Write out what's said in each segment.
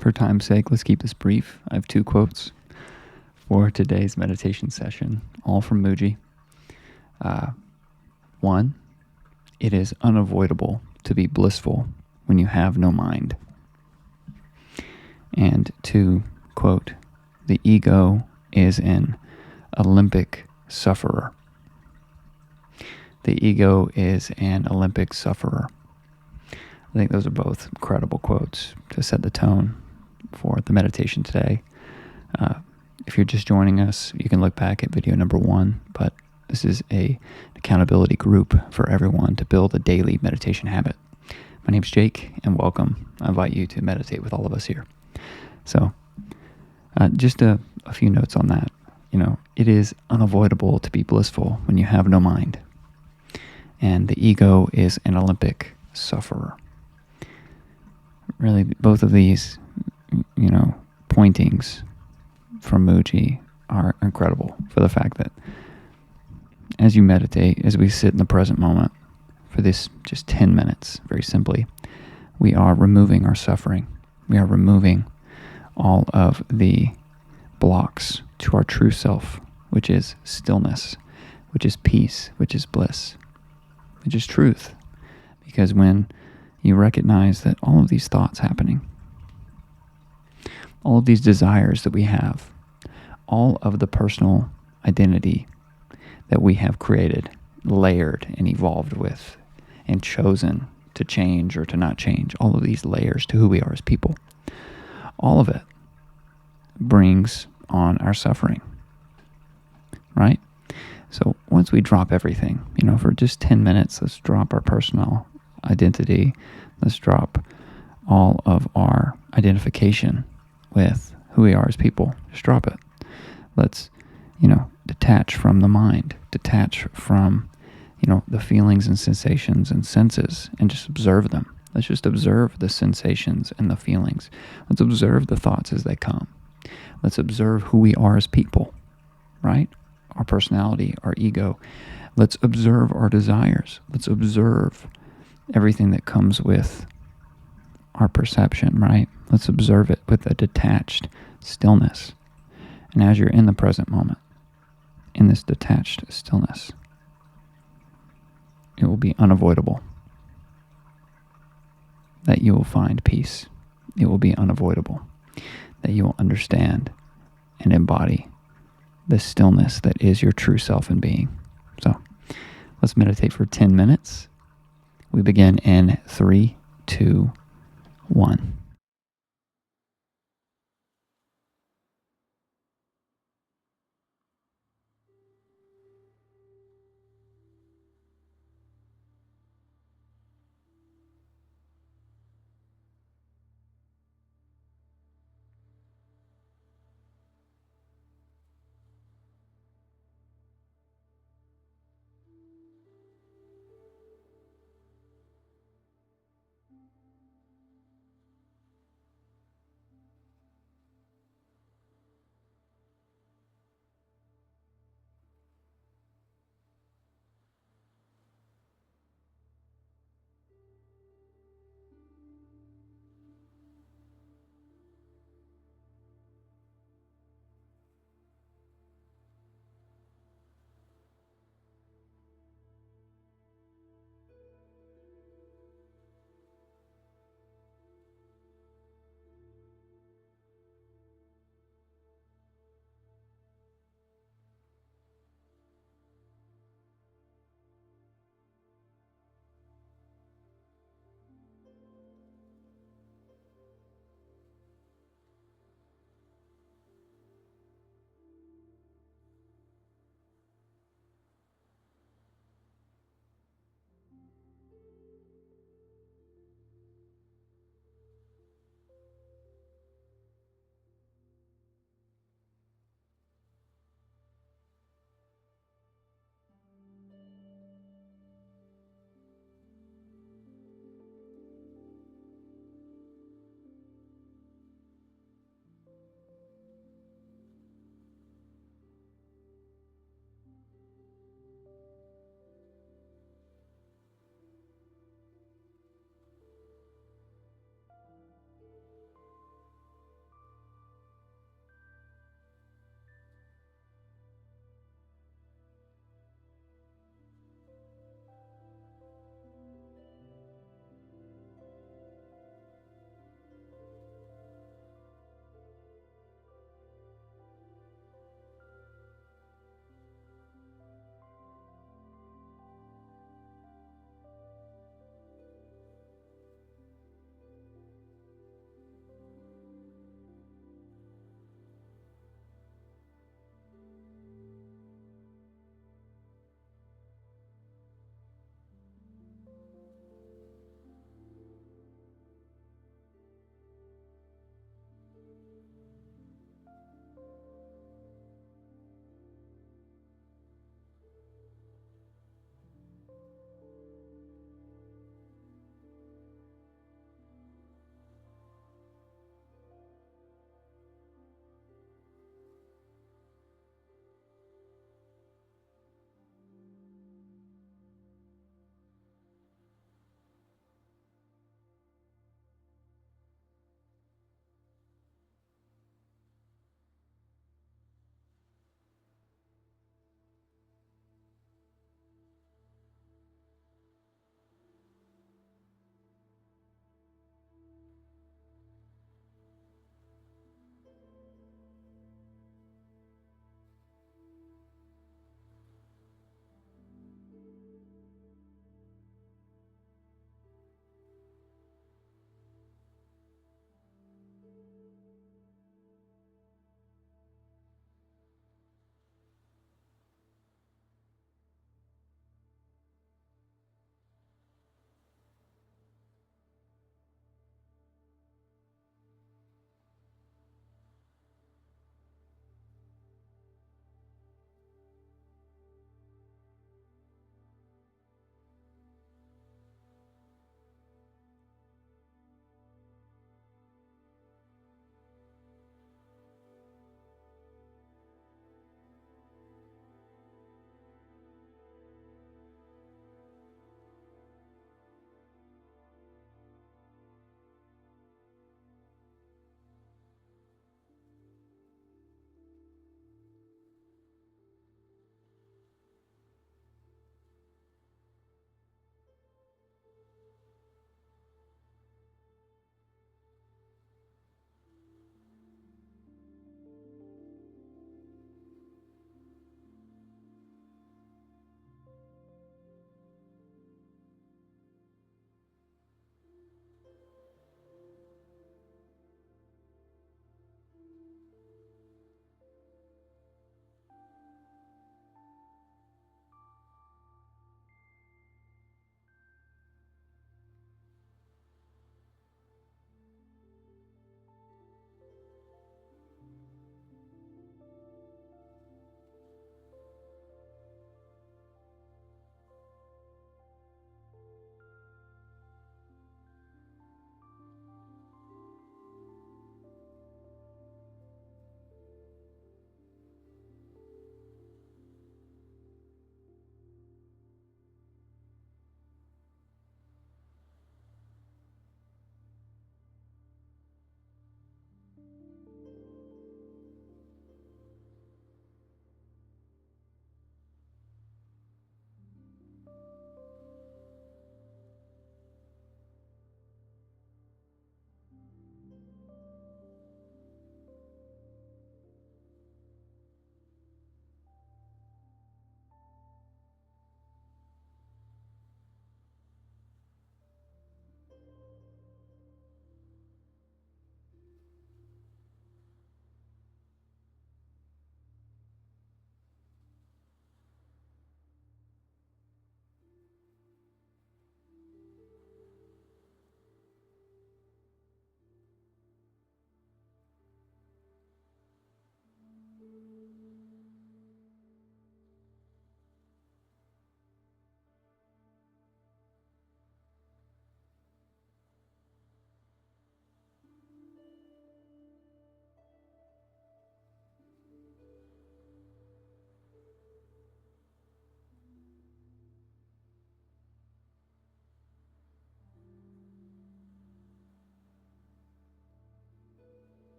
For time's sake, let's keep this brief. I have 2 quotes for today's meditation session, all from Muji. 1, it is unavoidable to be blissful when you have no mind. And 2, quote, the ego is an Olympic sufferer. The ego is an Olympic sufferer. I think those are both incredible quotes to set the tone for the meditation today. If you're just joining us, you can look back at video number 1, but this is an accountability group for everyone to build a daily meditation habit. My name's Jake, and welcome. I invite you to meditate with all of us here. So, just a few notes on that. It is unavoidable to be blissful when you have no mind. And the ego is an Olympic sufferer. Really, both of these, pointings from Muji are incredible for the fact that as you meditate, as we sit in the present moment for this just 10 minutes, very simply, we are removing our suffering. We are removing all of the blocks to our true self, which is stillness, which is peace, which is bliss, which is truth. Because when you recognize that all of these thoughts happening, all of these desires that we have, all of the personal identity that we have created, layered and evolved with, and chosen to change or to not change, all of these layers to who we are as people, all of it brings on our suffering, right? So once we drop everything, for just 10 minutes, let's drop our personal identity. Let's drop all of our identification with who we are as people. Just drop it. Let's, detach from the mind, detach from, the feelings and sensations and senses, and just observe them. Let's just observe the sensations and the feelings. Let's observe the thoughts as they come. Let's observe who we are as people, right? Our personality, our ego. Let's observe our desires. Let's observe everything that comes with our perception, right? Let's observe it with a detached stillness. And as you're in the present moment, in this detached stillness, it will be unavoidable that you will find peace. It will be unavoidable that you will understand and embody the stillness that is your true self and being. So let's meditate for 10 minutes. We begin in 3, 2, 1.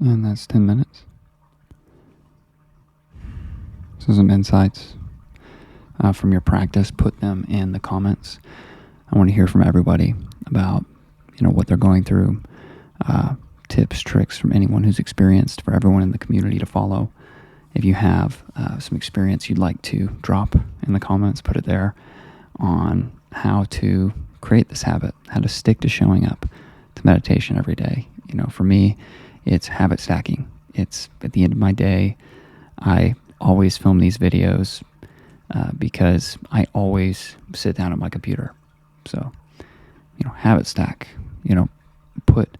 And that's 10 minutes. So some insights from your practice. Put them in the comments. I want to hear from everybody about what they're going through. Tips, tricks from anyone who's experienced, for everyone in the community to follow. If you have some experience you'd like to drop in the comments, put it there on how to create this habit, how to stick to showing up to meditation every day. For me, it's habit stacking. It's at the end of my day. I always film these videos because I always sit down at my computer. So, habit stack, put,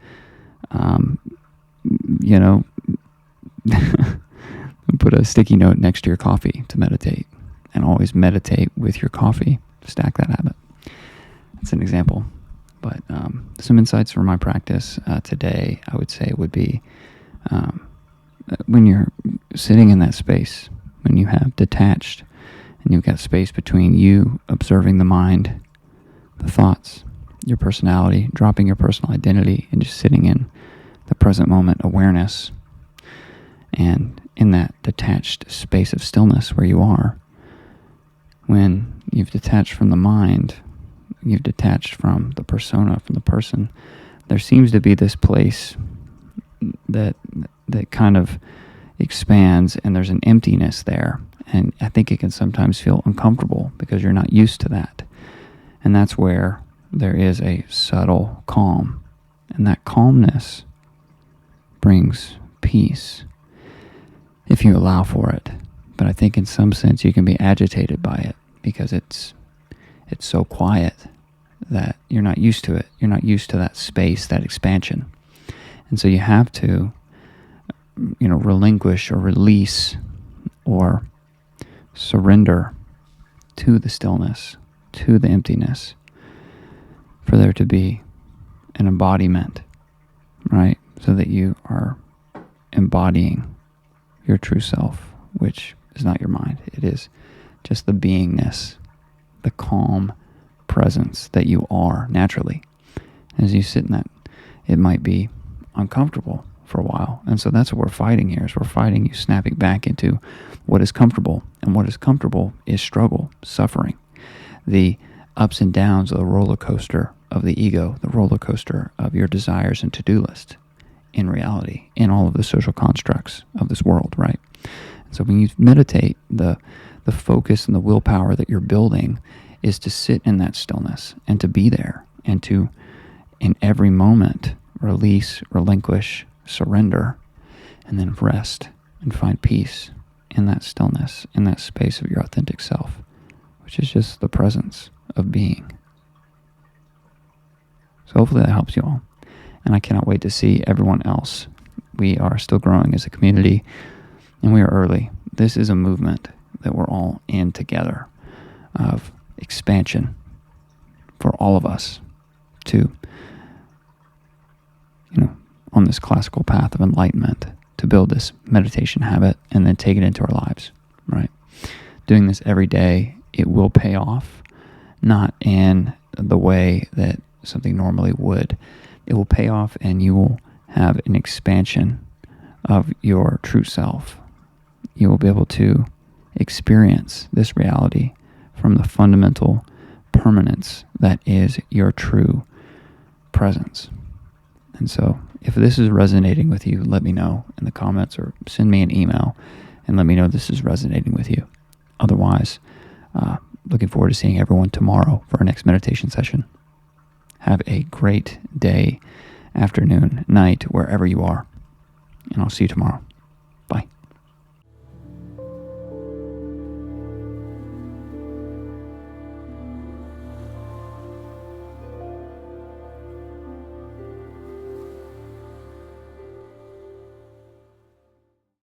put a sticky note next to your coffee to meditate, and always meditate with your coffee. Stack that habit. That's an example. But some insights from my practice today, I would say, would be when you're sitting in that space, when you have detached and you've got space between you observing the mind, the thoughts, your personality, dropping your personal identity, and just sitting in the present moment awareness. And in that detached space of stillness where you are, when you've detached from the mind, you've detached from the persona, from the person, there seems to be this place that kind of expands, and there's an emptiness there. And I think it can sometimes feel uncomfortable because you're not used to that. And that's where there is a subtle calm. And that calmness brings peace if you allow for it. But I think in some sense you can be agitated by it because it's so quiet that you're not used to it. You're not used to that space, that expansion. And so you have to, relinquish or release or surrender to the stillness, to the emptiness, for there to be an embodiment, right? So that you are embodying your true self, which is not your mind. It is just the beingness, the calm presence that you are naturally. As you sit in that, it might be uncomfortable for a while. And so that's what we're fighting here, is we're fighting you snapping back into what is comfortable. And what is comfortable is struggle, suffering, the ups and downs of the roller coaster of the ego, the roller coaster of your desires and to-do list in reality, in all of the social constructs of this world, right? And so when you meditate, the focus and the willpower that you're building is to sit in that stillness and to be there and to, in every moment, release, relinquish, surrender, and then rest and find peace in that stillness, in that space of your authentic self, which is just the presence of being. So hopefully that helps you all. And I cannot wait to see everyone else. We are still growing as a community, and we are early. This is a movement that we're all in together, of expansion for all of us to, on this classical path of enlightenment, to build this meditation habit and then take it into our lives, right? Doing this every day, it will pay off, not in the way that something normally would. It will pay off, and you will have an expansion of your true self. You will be able to experience this reality from the fundamental permanence that is your true presence. And so if this is resonating with you, let me know in the comments or send me an email and let me know this is resonating with you. Otherwise, looking forward to seeing everyone tomorrow for our next meditation session. Have a great day, afternoon, night, wherever you are, and I'll see you tomorrow.